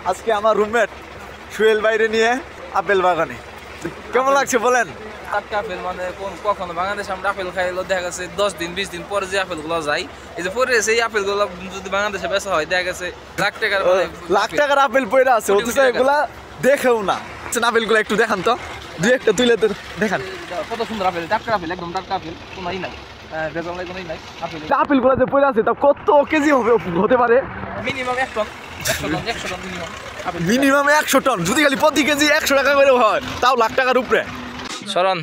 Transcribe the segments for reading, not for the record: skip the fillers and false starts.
আজকে আমার রুমমেট সুহেল বাইরে নিয়ে আপেল বাগানে। কেমন লাগছে বলেন? টাটকা আপেল মানে কখনো বাংলাদেশে আমরা আপেল খাইলো দেখা গেছে 10 দিন 20 দিন পরে যে আপেলগুলো যায়, এই যে পরে সেই আপেলগুলো যদি বাংলাদেশে বেচা হয় দেখা গেছে লাখ টাকার আপেল পড়ে আছে, অথচ এগুলা দেখেও না। আপেলগুলো একটু দেখান তো, দুই একটা তুলে দেখান। কত সুন্দর আপেল, টাটকা আপেল, একদম টাটকা আপেল, কোনো ই নাই, কোনোই নাই। আপেলগুলো যে পড়ে আছে তা কত কেজি হতে পারে? Minimum 1 ton, 100 ton minimum. Minimum 100 ton, যদি খালি প্রতি কেজি 100 টাকা করে হয় তাও লাখ টাকার উপরে। শরণ,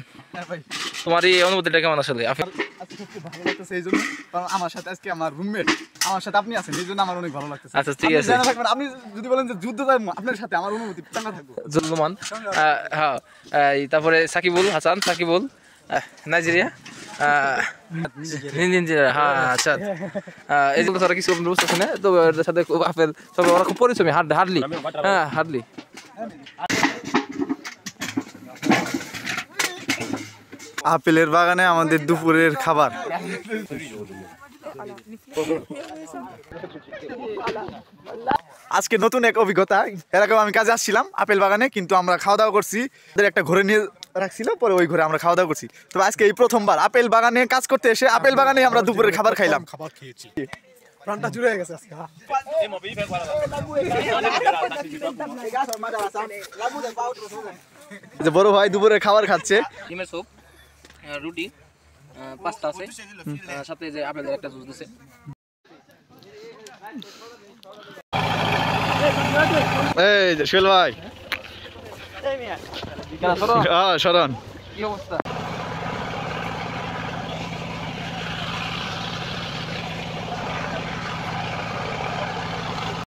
তোমার এই অনুভূতিটা কেমন আসলে? আজকে খুব ভালো লাগতেছে এই জন্য, কারণ আমার সাথে আজকে আমার রুমমেট, আমার সাথে আপনি আছেন, এই জন্য আমার অনেক ভালো লাগতেছে। আচ্ছা ঠিক আছে, আপনি যদি বলেন যে যুদ্ধ যাবো আপনার সাথে, আমার অনুভূতি চাঙ্গা থাকবো। জুলমান, হ্যাঁ, তারপরে সাকিবুল হাসান, সাকিবুল নাইজেরিয়া, হ্যাঁ আচ্ছা, এইগুলো ছাড়া কিছু বুঝতেছি না তো। ওদের সাথে আপেল তবে ওরা খুব পরিশ্রমী, হার্ডলি, হ্যাঁ হার্ডলি। আপেলের বাগানে আমাদের দুপুরের খাবার। আজকে নতুন এক অভিজ্ঞতা, এর আগে আমি কাজে আসছিলাম আপেল বাগানে, কিন্তু আমরা খাওয়া দাওয়া করছি, একটা ঘরে নিয়ে রাখছিল, পরে ওই ঘরে আমরা খাওয়া দাওয়া করছি। তবে আজকে এই প্রথমবার আপেল বাগানে কাজ করতে এসে আপেল বাগানে আমরা দুপুরের খাবার খাইলাম। খাবার খেয়েছি, প্রাণটা জুড়ে গেছে আজকে। যে বড় ভাই দুপুরের খাবার খাচ্ছে, ডিমের স্যুপ, রুটি, পাস্তা আছে, সাথে যে আপেলের একটা জুস দিছে। এই যে সোহেল ভাই, শরণ, কি অবস্থা?